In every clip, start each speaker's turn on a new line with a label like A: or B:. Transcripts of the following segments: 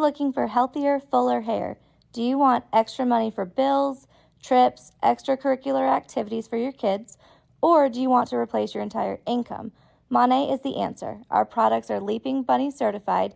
A: looking for healthier, fuller hair? Do you want extra money for bills, trips, extracurricular activities for your kids, or do you want to replace your entire income? Monat is the answer. Our products are Leaping Bunny certified,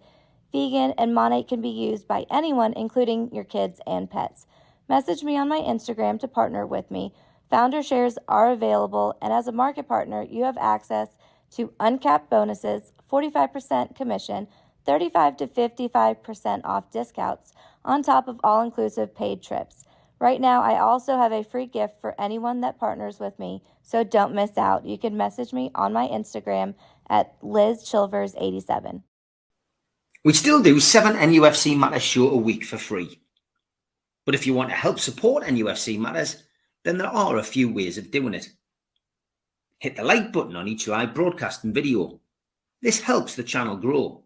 A: vegan, and Monat can be used by anyone, including your kids and pets. Message me on my Instagram to partner with me. Founder shares are available, and as a market partner, you have access to uncapped bonuses, 45% commission, 35 to 55% off discounts, on top of all-inclusive paid trips. Right now, I also have a free gift for anyone that partners with me, so don't miss out. You can message me on my Instagram at LizChilvers87.
B: We still do 7 NUFC Matters show a week for free. But if you want to help support NUFC Matters, then there are a few ways of doing it. Hit the like button on each live broadcast and video. This helps the channel grow.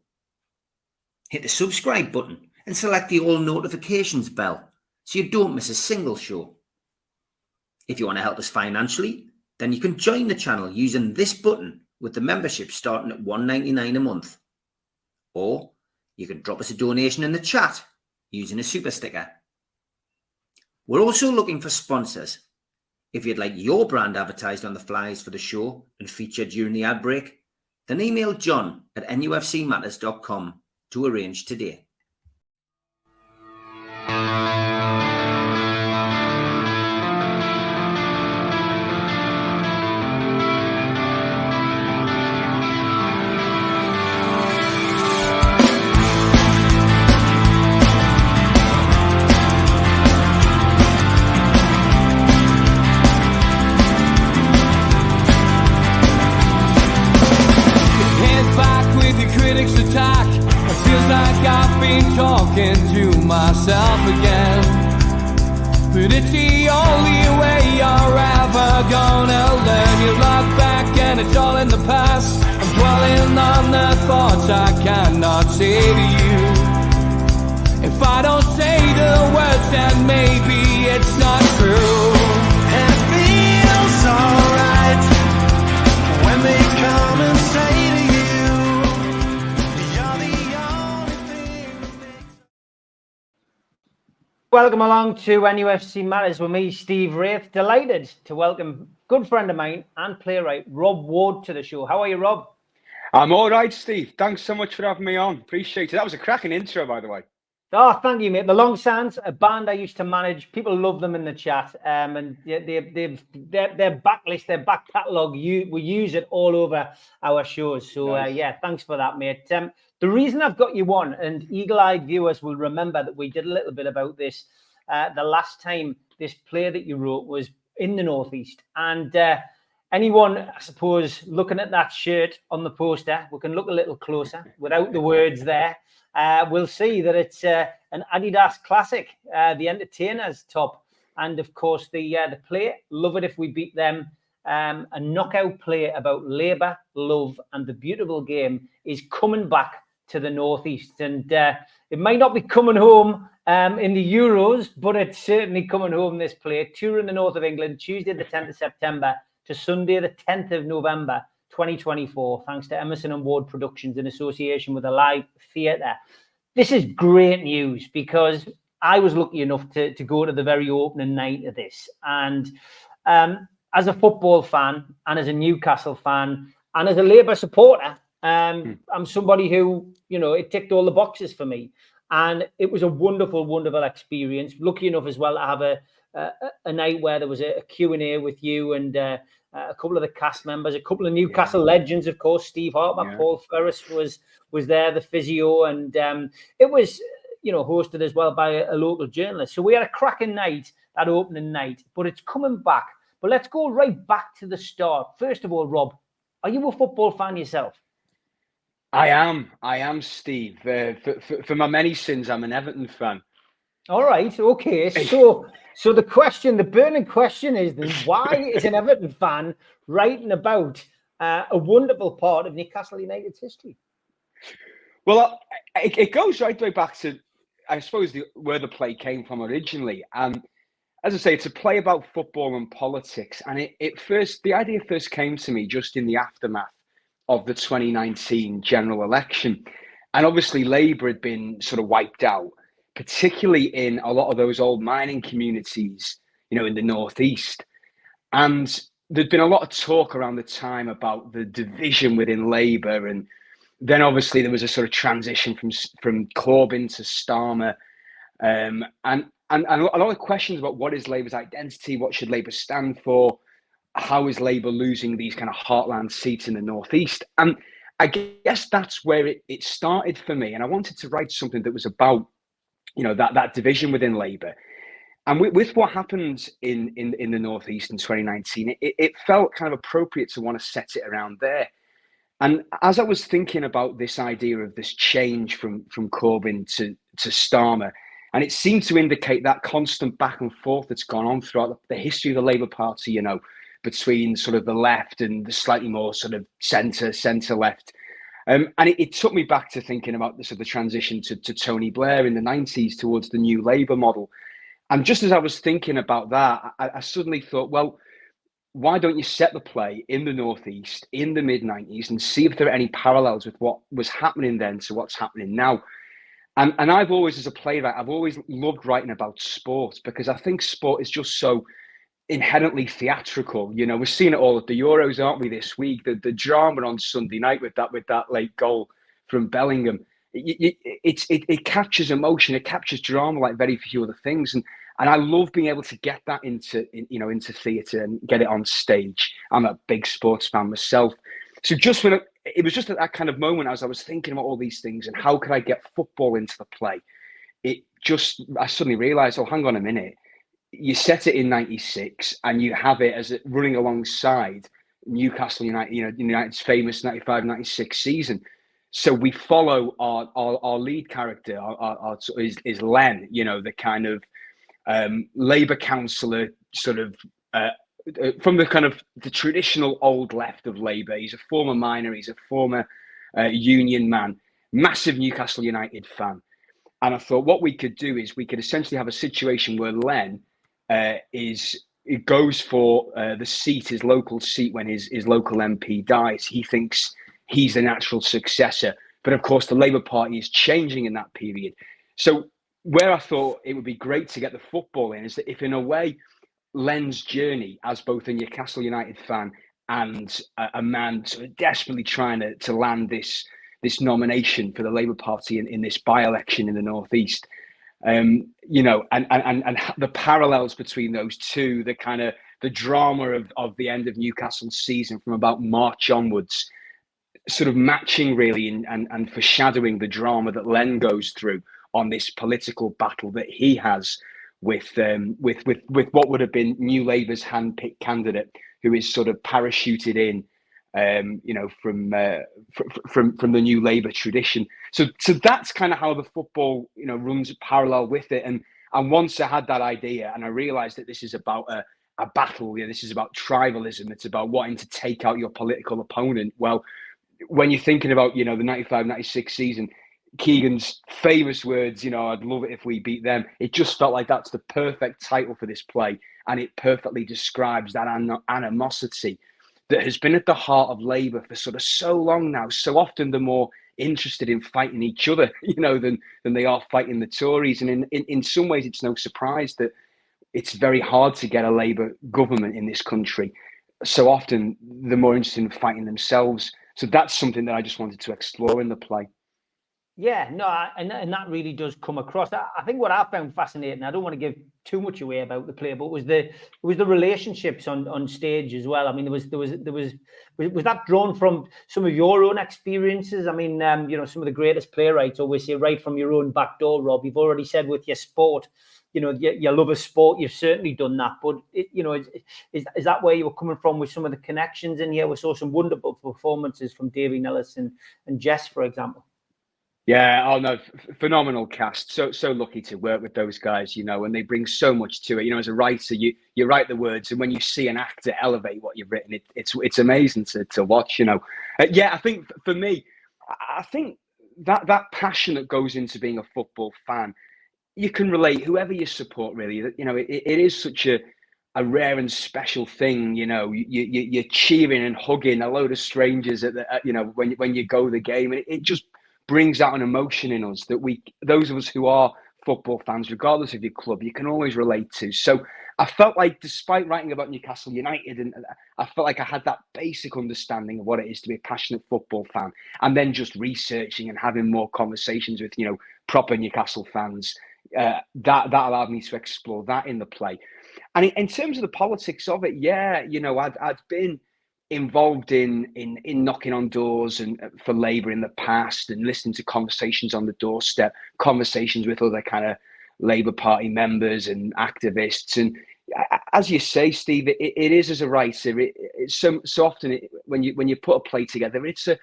B: Hit the subscribe button and select the all notifications bell so you don't miss a single show. If you want to help us financially, then you can join the channel using this button with the membership starting at $1.99 a month. Or you can drop us a donation in the chat using a super sticker. We're also looking for sponsors. If you'd like your brand advertised on the flyers for the show and featured during the ad break, then email John at nufcmatters.com to arrange today.
C: Attack. It feels like I've been talking to myself again, but it's the only way you're ever gonna learn. You look back and it's all in the past. I'm dwelling on the thoughts I cannot say to you. If I don't say the words, then maybe it's not true. And it feels alright when they come and say to you,
D: welcome along to NUFC Matters with me, Steve Wraith. Delighted to welcome a good friend of mine and playwright, Rob Ward, to the show. How are you, Rob?
E: I'm all right, Steve. Thanks so much for having me on. Appreciate it. That was a cracking intro, by the way.
D: Oh, thank you, mate. The Long Sands, a band I used to manage. People love them in the chat. And their backlist, their back catalogue, we use it all over our shows. So,
E: nice.
D: Yeah, thanks for that, mate. The reason I've got you on, and eagle-eyed viewers will remember that we did a little bit about this the last time this play that you wrote was in the Northeast. And anyone, I suppose, looking at that shirt on the poster, we can look a little closer without the words there. We'll see that it's an Adidas classic, the Entertainers top. And, of course, the play, Love It If We Beat Them, a knockout play about labour, love, and the beautiful game is coming back to the Northeast. And it might not be coming home in the Euros, but it's certainly coming home, this play. Touring the north of England, Tuesday the 10th of September to Sunday the 10th of November, 2024, thanks to Emmerson Ward Productions in association with a live theatre. This is great news because I was lucky enough to go to the very opening night of this. And as a football fan and as a Newcastle fan and as a Labour supporter, I'm somebody who, you know, it ticked all the boxes for me. And it was a wonderful, wonderful experience. Lucky enough as well to have a night where there was a Q&A with you and a couple of the cast members, a couple of Newcastle legends, of course. Steve Harper, Paul Ferris was there, the physio, and it was, you know, hosted as well by a local journalist. So we had a cracking night, that opening night, but it's coming back. But let's go right back to the start. First of all, Rob, are you a football fan yourself?
E: I am, Steve. For my many sins, I'm an Everton fan.
D: All right, okay. So the burning question is then, why is an Everton fan writing about a wonderful part of Newcastle United's history?
E: Well, it goes right the way back to, I suppose, where the play came from originally. And as I say, it's a play about football and politics. And the idea first came to me just in the aftermath of the 2019 general election. And obviously Labour had been sort of wiped out, particularly in a lot of those old mining communities, you know, in the northeast. And there'd been a lot of talk around the time about the division within Labour, and then obviously there was a sort of transition from Corbyn to Starmer, and a lot of questions about what is Labour's identity, what should Labour stand for, how is Labour losing these kind of heartland seats in the northeast. And I guess that's where it started for me, and I wanted to write something that was about, you know, that division within Labour. And with what happened in the northeast in 2019, it felt kind of appropriate to want to set it around there. And as I was thinking about this idea of this change from Corbyn to Starmer, and it seemed to indicate that constant back and forth that's gone on throughout the history of the Labour Party, you know, between sort of the left and the slightly more sort of centre left. And it took me back to thinking about the sort of transition to Tony Blair in the 90s towards the new Labour model. And just as I was thinking about that, I suddenly thought, well, why don't you set the play in the northeast in the mid-90s and see if there are any parallels with what was happening then to what's happening now? And I've always, as a playwright, I've always loved writing about sport, because I think sport is just so inherently theatrical. You know, we're seeing it all at the Euros, aren't we, this week? The drama on Sunday night with that late goal from Bellingham. It captures emotion, it captures drama like very few other things. And I love being able to get that into theatre and get it on stage. I'm a big sports fan myself. So just when it was just at that kind of moment, as I was thinking about all these things and how could I get football into the play, I suddenly realised, oh, hang on a minute. You set it in 96 and you have it as running alongside Newcastle United, you know, United's famous 95-96 season. So we follow our lead character is Len, you know, the kind of Labour councillor, sort of from the kind of the traditional old left of Labour. He's a former miner, he's a former union man, massive Newcastle United fan. And I thought what we could do is we could essentially have a situation where Len it goes for the seat, his local seat, when his local MP dies. He thinks he's the natural successor. But of course, the Labour Party is changing in that period. So where I thought it would be great to get the football in is that if, in a way, Len's journey as both a Newcastle United fan and a man sort of desperately trying to land this nomination for the Labour Party in this by-election in the northeast, you know, and the parallels between those two, the kind of the drama of the end of Newcastle's season from about March onwards, sort of matching really and foreshadowing the drama that Len goes through on this political battle that he has with what would have been New Labour's hand-picked candidate, who is sort of parachuted in, you know, from the New Labour tradition. So that's kind of how the football, you know, runs parallel with it. And once I had that idea and I realised that this is about a battle, you know, this is about tribalism, it's about wanting to take out your political opponent. Well, when you're thinking about, you know, the 95-96 season, Keegan's famous words, you know, I'd love it if we beat them. It just felt like that's the perfect title for this play. And it perfectly describes that animosity that has been at the heart of Labour for sort of so long now. So often they're more interested in fighting each other, you know, than they are fighting the Tories. And in some ways, it's no surprise that it's very hard to get a Labour government in this country. So often they're more interested in fighting themselves. So that's something that I just wanted to explore in the play.
D: Yeah, no, and that really does come across. I think what I found fascinating, I don't want to give too much away about the play, but was the relationships on stage as well. I mean, was that drawn from some of your own experiences? I mean, you know, some of the greatest playwrights always say right from your own back door, Rob. You've already said with your sport, you know, you love a sport. You've certainly done that, but you know, is that where you were coming from with some of the connections in here? We saw some wonderful performances from Davy Nellis and Jess, for example.
E: Yeah, oh no, phenomenal cast. So lucky to work with those guys, you know, and they bring so much to it. You know, as a writer, you write the words, and when you see an actor elevate what you've written, it's amazing to watch. You know, yeah, I think for me, I think that passion that goes into being a football fan, you can relate whoever you support. Really, you know, it is such a rare and special thing. You know, you're cheering and hugging a load of strangers at the, you know, when you go the game, and it just brings out an emotion in us that those of us who are football fans, regardless of your club, you can always relate to. So I felt like, despite writing about Newcastle United, and I felt like I had that basic understanding of what it is to be a passionate football fan, and then just researching and having more conversations with, proper Newcastle fans, that allowed me to explore that in the play. And in terms of the politics of it, yeah, I'd been involved in knocking on doors and for Labour in the past, and listening to conversations on the doorstep, conversations with other kind of Labour Party members and activists. And as you say, Steve, it is, as a writer, it's so often when you put a play together, it's a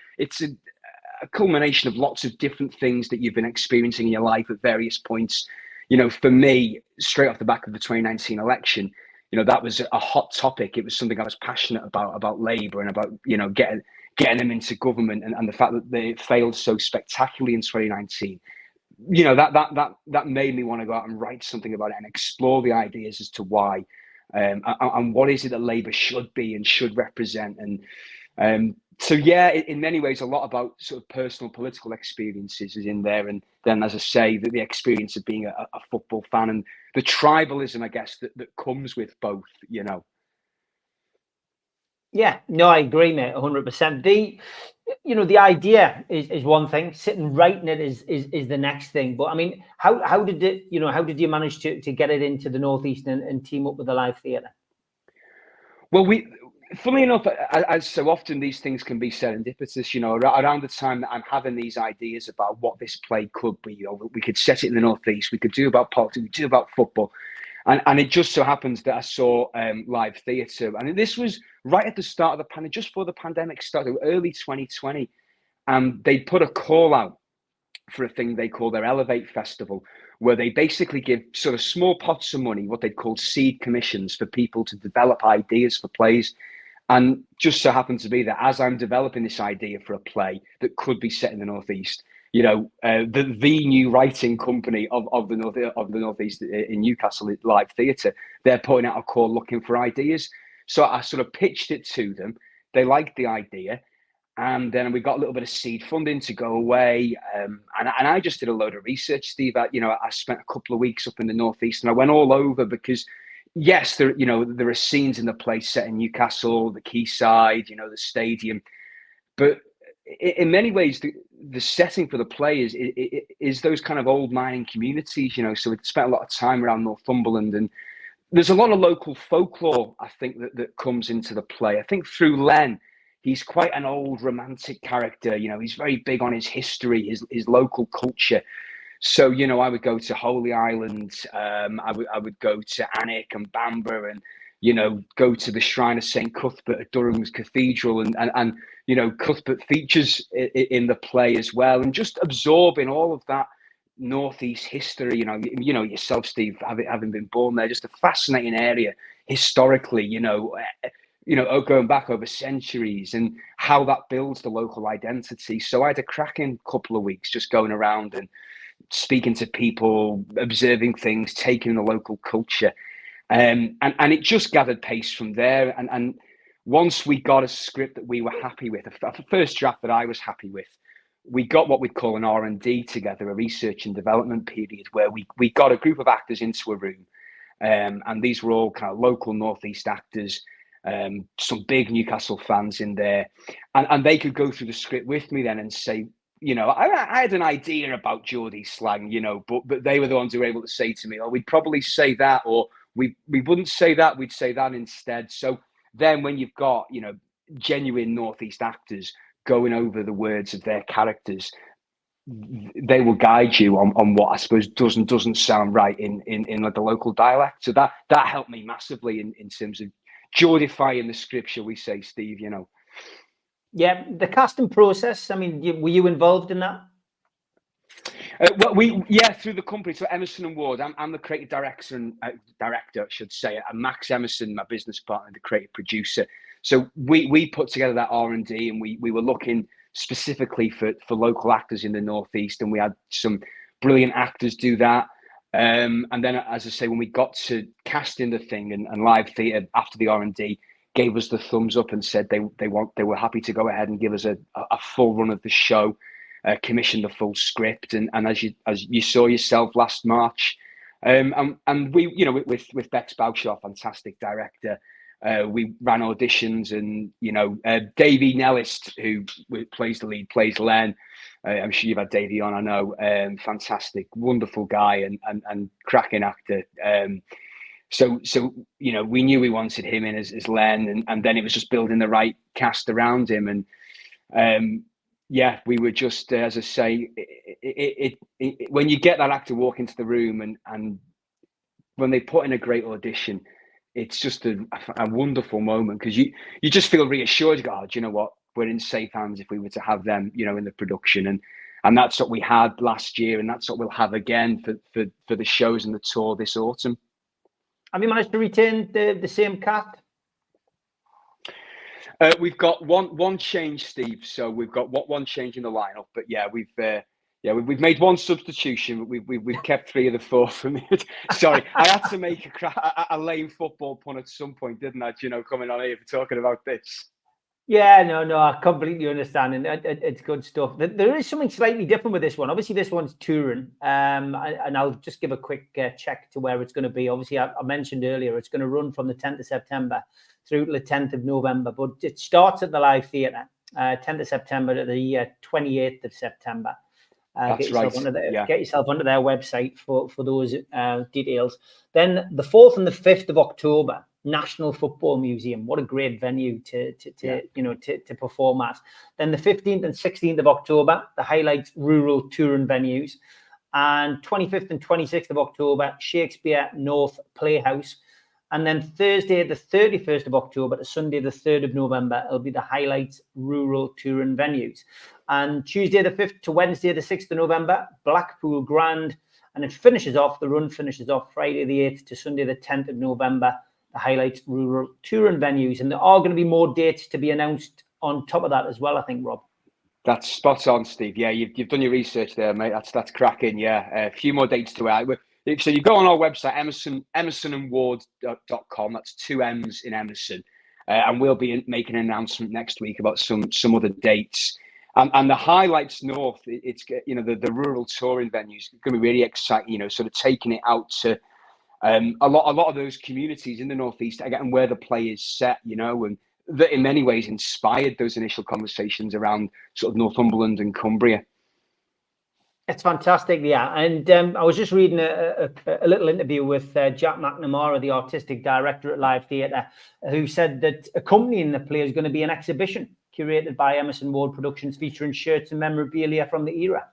E: culmination of lots of different things that you've been experiencing in your life at various points. For me, straight off the back of the 2019 election, that was a hot topic. It was something I was passionate about Labour, and about, getting them into government, and the fact that they failed so spectacularly in 2019. That made me want to go out and write something about it and explore the ideas as to why, and what is it that Labour should be and should represent. And so, yeah, in many ways, a lot about sort of personal political experiences is in there. And then, as I say, the experience of being a football fan, and the tribalism, I guess, that comes with both,
D: Yeah, no, I agree, mate, 100%. The idea is one thing. Sitting writing it is the next thing. But I mean, how did you manage to get it into the Northeast and team up with the live theatre?
E: Well, funnily enough, as so often these things can be serendipitous, around the time that I'm having these ideas about what this play could be, we could set it in the Northeast, we could do about politics, we could do about football. And it just so happens that I saw live theatre. And this was right at the start of the pandemic, just before the pandemic started, early 2020. And they put a call out for a thing they call their Elevate Festival, where they basically give sort of small pots of money, what they'd call seed commissions, for people to develop ideas for plays. And just so happened to be that as I'm developing this idea for a play that could be set in the Northeast, the new writing company of the Northeast in Newcastle, Live Theatre, they're putting out a call looking for ideas. So I sort of pitched it to them. They liked the idea. And then we got a little bit of seed funding to go away. And I just did a load of research, Steve. I spent a couple of weeks up in the Northeast, and I went all over because, yes, there are scenes in the play set in Newcastle, the quayside, the stadium. But in many ways, the setting for the play is those kind of old mining communities, So we spent a lot of time around Northumberland, and there's a lot of local folklore, I think, that comes into the play. I think through Len, he's quite an old romantic character. He's very big on his history, his local culture. So, I would go to Holy Island, I would go to Alnwick and Bamber, and go to the Shrine of St. Cuthbert at Durham's Cathedral, and Cuthbert features in the play as well, and just absorbing all of that Northeast history. Yourself, Steve, having been born there, just a fascinating area historically. Going back over centuries, and how that builds the local identity. So I had a cracking couple of weeks just going around and speaking to people, observing things, taking the local culture. And it just gathered pace from there. And once we got a script that we were happy with, a first draft that I was happy with, we got what we'd call an R&D together, a research and development period, where we got a group of actors into a room. And these were all kind of local Northeast actors, some big Newcastle fans in there. And they could go through the script with me then and say, I had an idea about Geordie slang, but they were the ones who were able to say to me, we'd probably say that, or we wouldn't say that, we'd say that instead. So then when you've got, genuine Northeast actors going over the words of their characters, they will guide you on what I suppose doesn't sound right in like the local dialect. So that helped me massively in terms of Geordifying the script, shall we say, Steve,
D: Yeah, the casting process, I mean, were you involved in that?
E: Through the company. So Emmerson Ward, I'm the creative director, I should say, and Max Emerson, my business partner, the creative producer. So we put together that R&D, and we were looking specifically for local actors in the Northeast, and we had some brilliant actors do that. And then, as I say, when we got to casting the thing, and Live Theatre after the R&D gave us the thumbs up and said they were happy to go ahead and give us a full run of the show. commissioned the full script, and as you saw yourself last March, and we, you know, with Bex Bowsher, fantastic director, we ran auditions, and you know, Davey Nellist, who plays the lead, plays Len. I'm sure you've had Davey on, I know. Fantastic, wonderful guy, and cracking actor. So you know, we knew we wanted him in as Len, and then it was just building the right cast around him, and yeah, we were just, as I say, when you get that actor walk into the room, and when they put in a great audition, it's just a wonderful moment, because you just feel reassured. God, you know what, we're in safe hands if we were to have them, you know, in the production, and that's what we had last year, and that's what we'll have again for the shows and the tour this autumn.
D: Have you managed to retain the same cast?
E: We've got one change, Steve. So we've got one change in the lineup, but yeah, we've made one substitution. We've kept 3 of the 4 from it. Sorry, I had to make a lame football pun at some point, didn't I? You know, coming on here for talking about this.
D: Yeah, no, I completely understand, and it's good stuff. There is something slightly different with this one. Obviously, this one's touring, and I'll just give a quick check to where it's going to be. Obviously, I mentioned earlier it's going to run from the 10th of September through to the 10th of November, but it starts at the Live Theatre, 10th of September to the 28th of September.
E: That's right.
D: Get yourself onto their website for those details. Then the 4th and the 5th of October, National Football Museum. What a great venue to perform at. Then the 15th and 16th of October, the Highlights Rural Touring Venues. And 25th and 26th of October, Shakespeare North Playhouse. And then Thursday, the 31st of October to Sunday, the 3rd of November, it'll be the Highlights Rural Touring Venues. And Tuesday, the 5th to Wednesday, the 6th of November, Blackpool Grand. And the run finishes off Friday, the 8th to Sunday, the 10th of November, the Highlights Rural Touring Venues. And there are going to be more dates to be announced on top of that as well, I think, Rob.
E: That's spot on, Steve. Yeah, you've done your research there, mate. That's cracking. Yeah, a few more dates to add. So you go on our website, emmersonward.com. That's 2 M's in Emerson, and we'll be making an announcement next week about some other dates. And the Highlights North, it's, you know, the rural touring venues, going to be really exciting. You know, sort of taking it out to a lot of those communities in the Northeast, again, where the play is set. You know, and that in many ways inspired those initial conversations around sort of Northumberland and Cumbria.
D: It's fantastic, yeah. And I was just reading a little interview with Jack McNamara, the artistic director at Live Theatre, who said that accompanying the play is going to be an exhibition curated by Emmerson Ward Productions featuring shirts and memorabilia from the era.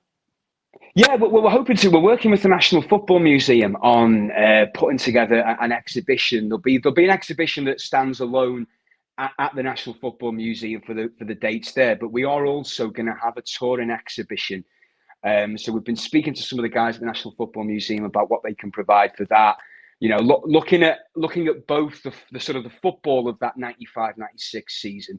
E: Yeah, we're hoping to. We're working with the National Football Museum on putting together an exhibition. There'll be an exhibition that stands alone at the National Football Museum for the dates there. But we are also going to have a touring exhibition. So we've been speaking to some of the guys at the National Football Museum about what they can provide for that. You know, looking at both the sort of the football of that 95-96 season,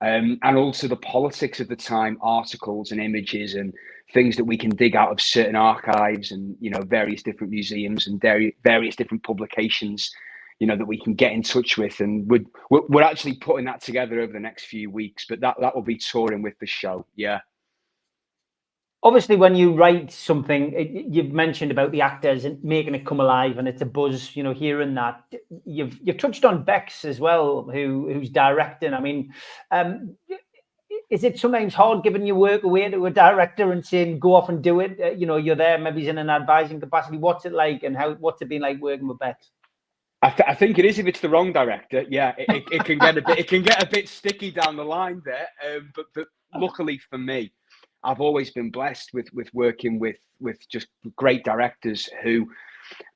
E: and also the politics of the time, articles and images and things that we can dig out of certain archives and, you know, various different museums and various different publications, you know, that we can get in touch with. And we're actually putting that together over the next few weeks, but that will be touring with the show. Yeah.
D: Obviously, when you write something, you've mentioned about the actors and making it come alive, and it's a buzz, you know, hearing that. You've touched on Bex as well, who's directing. I mean, is it sometimes hard giving your work away to a director and saying, go off and do it? You know, you're there, maybe he's in an advising capacity. What's it like, and what's it been like working with Bex?
E: I think it is if it's the wrong director. Yeah, it can get a bit sticky down the line there. But luckily for me, I've always been blessed with working with just great directors who,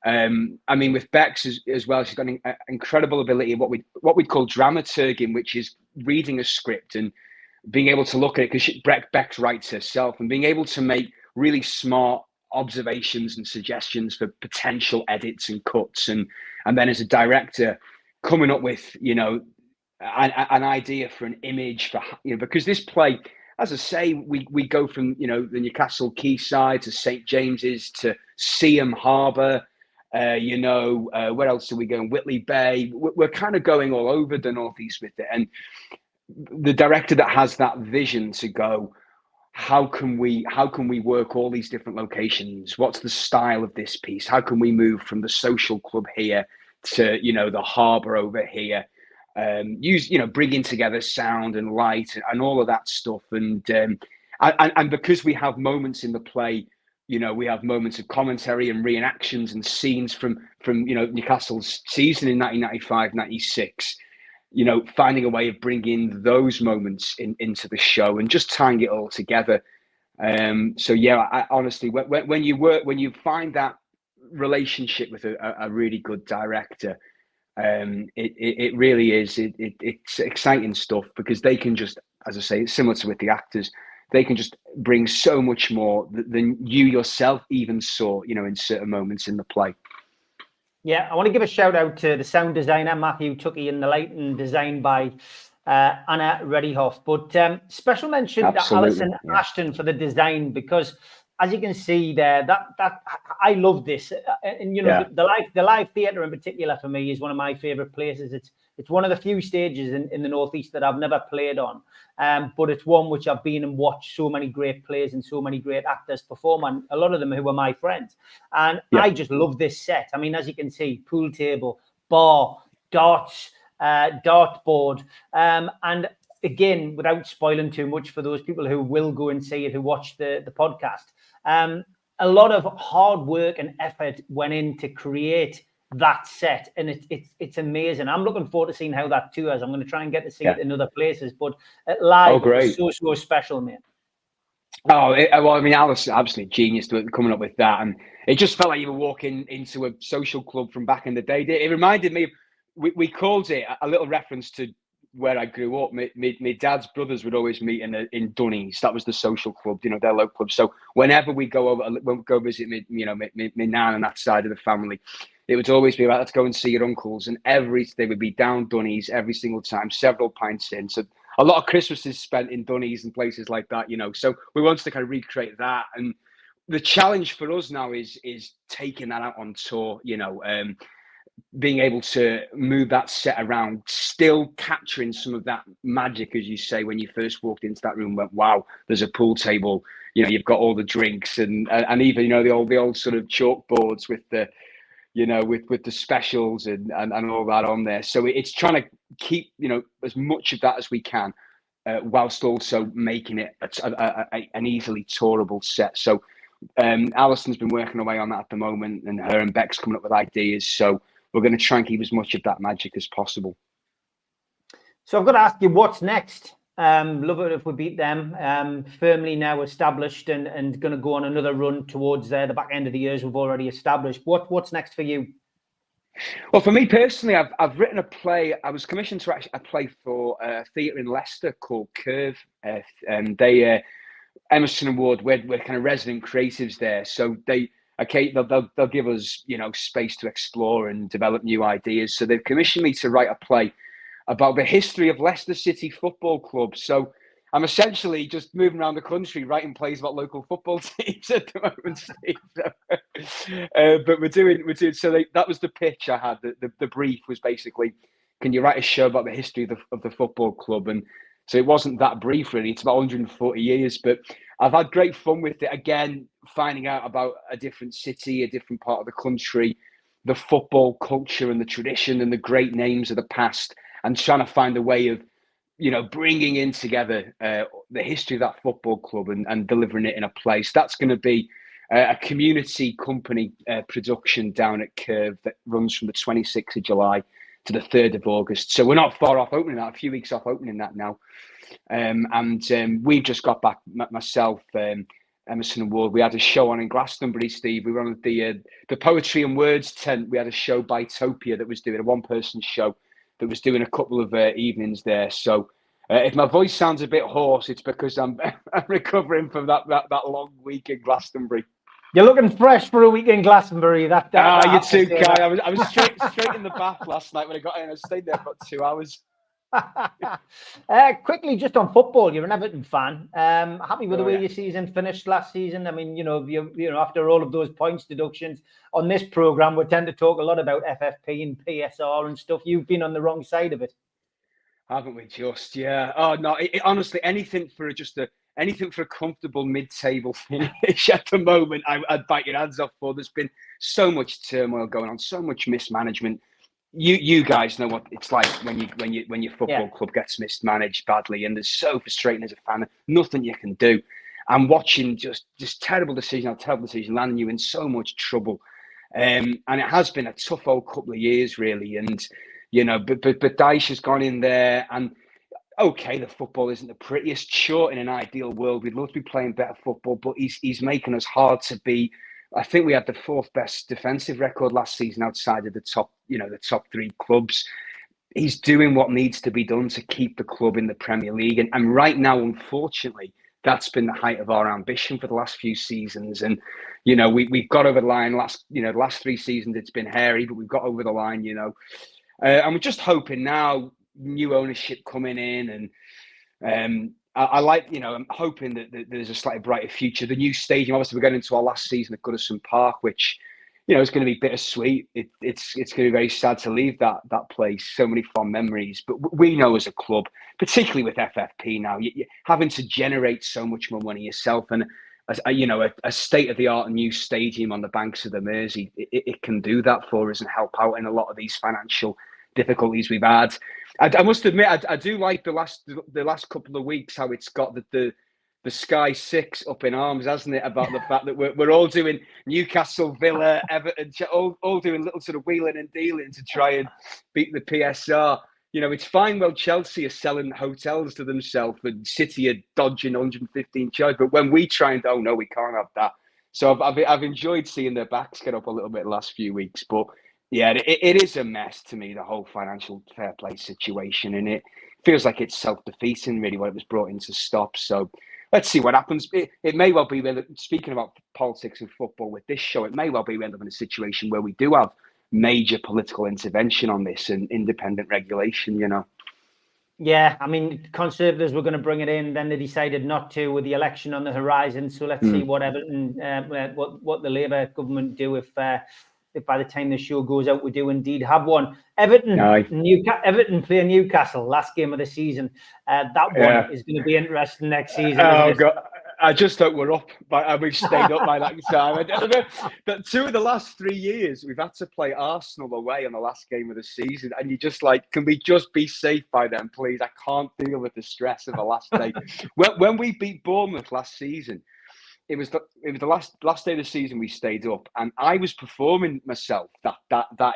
E: I mean, with Bex as well, she's got an incredible ability of what we'd call dramaturging, which is reading a script and being able to look at it, because Bex writes herself, and being able to make really smart observations and suggestions for potential edits and cuts, and then as a director coming up with, you know, an idea for an image for, you know, because this play, as I say, we go from, you know, the Newcastle quayside to St. James's to Seaham Harbour, you know, where else are we going? Whitley Bay. We're kind of going all over the Northeast with it. And the director that has that vision to go, how can we work all these different locations? What's the style of this piece? How can we move from the social club here to, you know, the harbour over here? Use, you know, bringing together sound and light and all of that stuff. And because we have moments in the play, you know, we have moments of commentary and reenactions and scenes from you know, Newcastle's season in 1995-96, you know, finding a way of bringing those moments into the show and just tying it all together. So yeah, I honestly, when you find that relationship with a really good director, it really is, it's exciting stuff, because they can just, as I say, it's similar to with the actors, they can just bring so much more than you yourself even saw, you know, in certain moments in the play.
D: Yeah, I want to give a shout out to the sound designer, Matthew Tuckey, and the lighting designed by Anna Reddyhoff. But special mention to Alison Ashton for the design, because as you can see there, that I love this. And, you know, the live theatre in particular for me is one of my favourite places. It's one of the few stages in the Northeast that I've never played on. But it's one which I've been and watched so many great plays and so many great actors perform, and a lot of them who were my friends. And I just love this set. I mean, as you can see, pool table, bar, darts, dartboard. And again, without spoiling too much for those people who will go and see it, who watch the podcast, a lot of hard work and effort went in to create that set, and it's amazing. I'm looking forward to seeing how that tours. I'm going to try and get to see it in other places, but live, it's so special, mate.
E: Well, I mean, Alice, absolutely genius to coming up with that, and it just felt like you were walking into a social club from back in the day. It reminded me of, we called it a little reference to where I grew up. My dad's brothers would always meet in Dunnies. That was the social club, you know, their local club. So whenever we go visit my nan and that side of the family, it would always be about, let's go and see your uncles. And they would be down Dunnies every single time, several pints in. So a lot of Christmases spent in Dunnies and places like that, you know. So we wanted to kind of recreate that. And the challenge for us now is taking that out on tour, you know, being able to move that set around, still capturing some of that magic, as you say, when you first walked into that room, went, wow, there's a pool table, you know, you've got all the drinks and even, you know, the old sort of chalkboards with the, you know, with the specials and all that on there. So it's trying to keep, you know, as much of that as we can, whilst also making it an easily tourable set. So Alison's been working away on that at the moment, and her and Bex coming up with ideas. So we're going to try and keep as much of that magic as possible.
D: So I've got to ask you, what's next? Love it if we beat them. Firmly now established and going to go on another run towards the back end of the years we've already established. What's next for you?
E: Well, for me personally, I've written a play. I was commissioned to actually play for a theatre in Leicester called Curve, and they Emmerson Ward, we're kind of resident creatives there, so they'll give us, you know, space to explore and develop new ideas. So they've commissioned me to write a play about the history of Leicester City Football Club. So I'm essentially just moving around the country writing plays about local football teams at the moment, Steve. But we're doing. So that was the pitch I had. The brief was basically, can you write a show about the history of the football club? And so it wasn't that brief, really. It's about 140 years, but I've had great fun with it. Again, finding out about a different city, a different part of the country, the football culture and the tradition and the great names of the past, and trying to find a way of, you know, bringing in together the history of that football club and delivering it in a place. That's going to be a community company production down at Curve that runs from the 26th of July to the 3rd of August. So we're not far off opening that, a few weeks off opening that now. And we've just got back, myself, Emmerson Ward. We had a show on in Glastonbury, Steve. We were on the Poetry and Words tent. We had a show by Topia that was doing a one-person show that was doing a couple of evenings there. So if my voice sounds a bit hoarse, it's because I'm recovering from that long week in Glastonbury.
D: You're looking fresh for a week in Glastonbury.
E: You too, Kai. I was straight in the bath last night when I got in. I stayed there for about 2 hours.
D: Quickly, just on football, you're an Everton fan. Happy with the way your season finished last season? I mean, you know, after all of those points deductions on this program, we tend to talk a lot about FFP and PSR and stuff. You've been on the wrong side of it,
E: haven't we? Just, yeah. Oh no, honestly, anything for just anything for a comfortable mid-table finish at the moment, I'd bite your hands off for. There's been so much turmoil going on, so much mismanagement. You guys know what it's like when your football club gets mismanaged badly, and it's so frustrating as a fan. Nothing you can do. And watching just terrible decision landing you in so much trouble. And it has been a tough old couple of years, really. And but Dyche has gone in there, and okay, the football isn't the prettiest. Sure, in an ideal world, we'd love to be playing better football, but he's making us hard to be. I think we had the 4th best defensive record last season outside of the top 3 clubs. He's doing what needs to be done to keep the club in the Premier League. And right now, unfortunately, that's been the height of our ambition for the last few seasons. And, we've got over the line the last 3 seasons, it's been hairy, but we've got over the line, and we're just hoping now, new ownership coming in, and I like, I'm hoping that there's a slightly brighter future. The new stadium, obviously, we're going into our last season at Goodison Park, which, is going to be bittersweet. It's going to be very sad to leave that place. So many fond memories. But we know as a club, particularly with FFP now, you're having to generate so much more money yourself. And, a state-of-the-art new stadium on the banks of the Mersey, it can do that for us and help out in a lot of these financial difficulties we've had. I must admit, I do like the last couple of weeks how it's got the Sky Six up in arms, hasn't it? About the fact that we're all doing Newcastle, Villa, Everton, all doing little sort of wheeling and dealing to try and beat the PSR. It's fine. Well, Chelsea are selling hotels to themselves, and City are dodging 115 charge. But when we try and no, we can't have that. So I've enjoyed seeing their backs get up a little bit the last few weeks, but. Yeah, it is a mess to me, the whole financial fair play situation, and it feels like it's self-defeating, really, what it was brought in to stop. So let's see what happens. It may well be, speaking about politics and football with this show, it may well be we end up in a situation where we do have major political intervention on this and independent regulation,
D: Yeah, I mean, Conservatives were going to bring it in, then they decided not to with the election on the horizon. So let's see what Everton, what the Labour government do if by the time the show goes out, we do indeed have one. Everton play Newcastle, last game of the season. That one is going to be interesting next season.
E: Oh, God. I just hope we're up, but we've stayed up by that time. But 2 of the last 3 years, we've had to play Arsenal away on the last game of the season. And you're just like, can we just be safe by then, please? I can't deal with the stress of the last day. When we beat Bournemouth last season, it was the last day of the season we stayed up, and I was performing myself that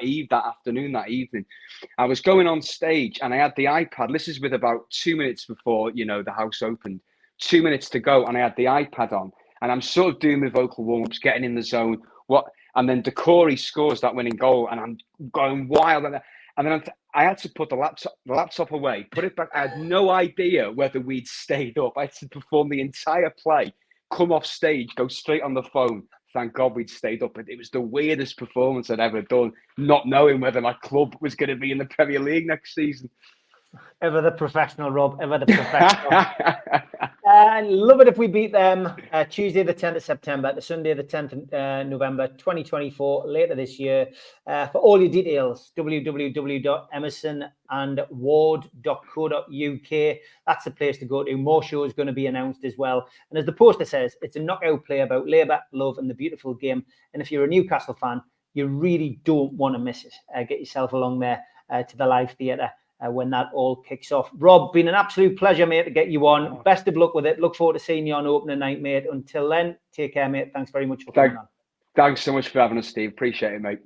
E: evening. I was going on stage, and I had the iPad. This is with about 2 minutes before the house opened. 2 minutes to go, and I had the iPad on, and I'm sort of doing my vocal warm-ups, getting in the zone. And then Decore scores that winning goal, and I'm going wild. And then I had to put the laptop away, put it back. I had no idea whether we'd stayed up. I had to perform the entire play. Come off stage, go straight on the phone. Thank God we'd stayed up. It was the weirdest performance I'd ever done, not knowing whether my club was going to be in the Premier League next season.
D: Ever the professional, Rob. Ever the professional. And love it if we beat them Tuesday, the 10th of September, to Sunday, the 10th of November, 2024, later this year. For all your details, www.emersonandward.co.uk. That's the place to go to. More shows going to be announced as well. And as the poster says, it's a knockout play about labour, love, and the beautiful game. And if you're a Newcastle fan, you really don't want to miss it. Get yourself along there to the live theatre. When that all kicks off. Rob, been an absolute pleasure, mate, to get you on. Best of luck with it. Look forward to seeing you on opening night, mate. Until then, take care, mate. Thanks very much for coming on.
E: Thanks so much for having us, Steve. Appreciate it, mate.